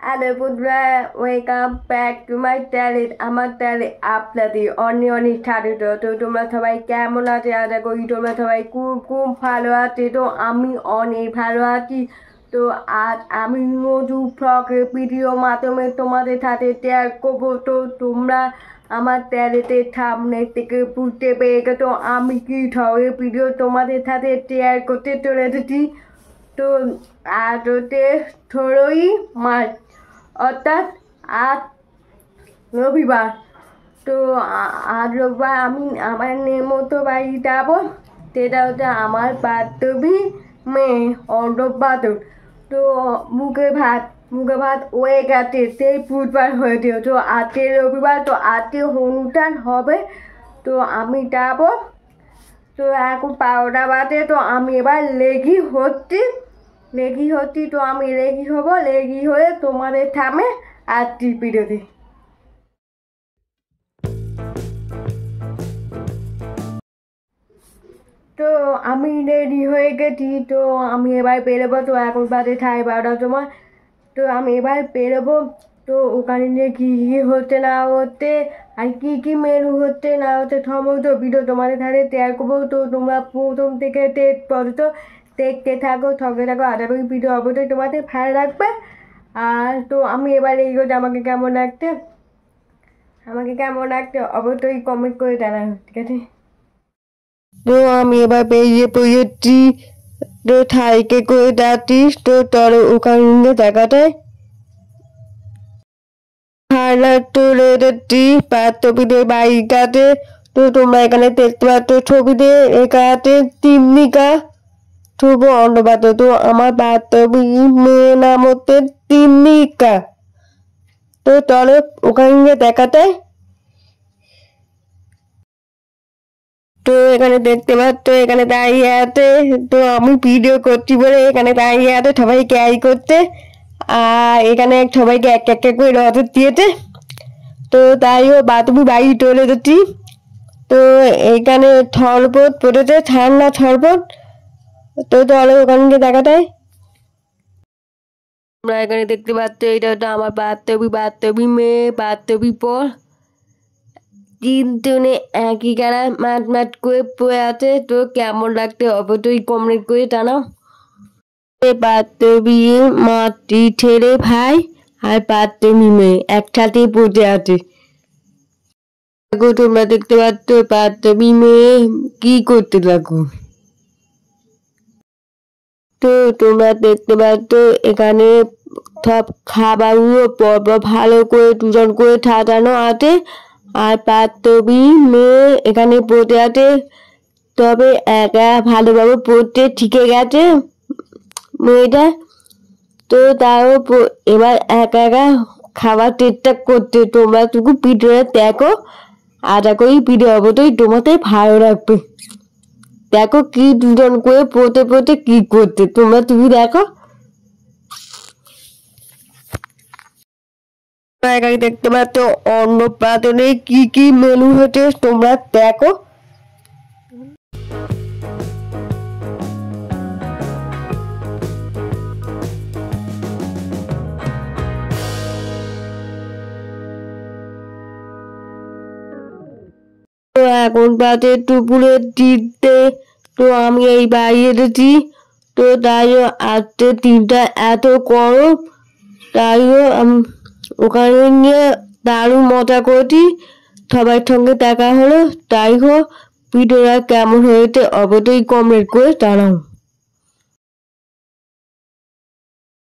Hello বন্ধুরা, welcome back to my channel. আমার চ্যানেলে আপনাদের অনেক অনেক স্বাগত। তো তোমরা সবাই কেমন আছে? আশা করি তোমরা সবাই খুব খুব ভালো আছে। তো আমি অনেক ভালো আছি। তো আজ আমি নতুন ব্লগের ভিডিওর মাধ্যমে তোমাদের সাথে শেয়ার করবো। তো তোমরা আমার চ্যানেলে সামনে থেকে বুঝতে পেরে গেছো আমি কি ধরনের ভিডিও তোমাদের সাথে শেয়ার করতে চলে এসেছি। তো আজ হচ্ছে 16ই মার্চ, অর্থাৎ আজ রবিবার। তো আজ রবিবার আমি আমার নেমতো বাড়ি যাবো। সেটা হচ্ছে আমার বান্ধবী মেয়ে অন্নপ্রাশন। তো মুখে ভাত হয়ে গেছে, সেই বুধবার হয়েছে। তো আজকে রবিবার, তো আজকে অনুষ্ঠান হবে। তো আমি যাবো। তো এখন 12টা বাজে। তো আমি এবার রেডি হচ্ছি। তো আমি রেডি হবো, রেডি হয়ে তোমাদের সামনে আসছি ভিডিওতে। তো আমি রেডি হয়ে গেছি। তো আমি এবার বেরোবো। তো এখন বাজে 12:30 সময়। তো আমি এবার বেরোবো। তো ওখানে যে কী কী হচ্ছে না হচ্ছে, আর কী কী মেনু হচ্ছে না হচ্ছে, সমস্ত ভিডিও তোমাদের সাথে শেয়ার করবো। তো তোমরা প্রথম থেকে শেষ পর্যন্ত দেখতে থাকো, সঙ্গে থাকো। আশা করি ভিডিও অবশ্যই তোমাদের ভালো লাগবে। আর তো আমি এবার এই করছি, আমাকে কেমন লাগছে অবশ্যই কমেন্ট করে জানাও, ঠিক আছে? তো আমি এবার বেরিয়ে পড়েছি। তো সাইকে করে যাচ্ছি। তো চলো ওখানে দেখাটায় হাইলাইট তুলে দিচ্ছি বান্ধবীদের বাড়িটাতে। তো তোমরা এখানে দেখতে পাচ্ছ ছবিতে, এখানে তিন্নিকা শুভ অন্নপাত্র। তো আমার বান্ধবী মেয়ের নাম হচ্ছে তিন্নিকা। তো চলো ওখানে দেখাতে। তো এখানে দেখতে পাচ্ছ এখানে দাঁড়িয়ে আছে। তো আমি ভিডিও করছি বলে এখানে দাঁড়িয়ে আছে সবাই ক্যারি করতে। আর এখানে সবাইকে এক এক করে রথ দিয়েছে। তো তাই ও বান্ধবী বাড়ি চলে যাচ্ছি। তো এইখানে শরবত পড়েছে, ঠান্ডা শরবত। তো চলো ওখানে দেখাটাই। তোমরা এখানে দেখতে পাচ্ছ এটা হচ্ছে আমার বান্ধবী মেয়ে, বান্ধবী পর তিনজনে একই গাড়া মাট করে পড়ে আছে। তো কেমন লাগছে অবশ্যই কমেন্ট করে জানাও। বান্ধবী মাটি ছেড়ে ভাই আর বান্ধবী মেয়ে একসাথে পড়ে আছে। তোমরা দেখতে পাচ্ছ বান্ধবী মেয়ে কি করতে লাগো। তো তোমরা দেখতে পাচ্ছ এখানে সব খাবারগুলো পরপর ভালো করে দুজন করে সাজানো আছে। আর বান্ধবী মেয়ে এখানে পড়ে আছে, তবে একা ভালোভাবে পড়তে শিখে গেছে মেয়েটা। তো তাও এবার একা খাবার চেষ্টা করতে। তোমরা শুধু ভিডিওটা দেখো, আশা করি ভিডিও অবশ্যই তোমাদের ভালো লাগবে। দেখো কি দুজন করে পড়তে কি করতে, তুমি দেখো। এখানে দেখতে পাচ্ছ অন্নপ্রাশনে কি কি মেনু হচ্ছে, তোমরা দেখো। তো এখন বাজে দুপুরের 3টে। তো আমি এই বাড়ি এসেছি। তো তাইও আজকে দিনটা এত গরম, তাইও ওখানে নিয়ে দারুণ মজা করেছি, সবার সঙ্গে দেখা হলো। তাই হোক, ভিডিওটা কেমন হয়েছে অবশ্যই কমেন্ট করে জানাও।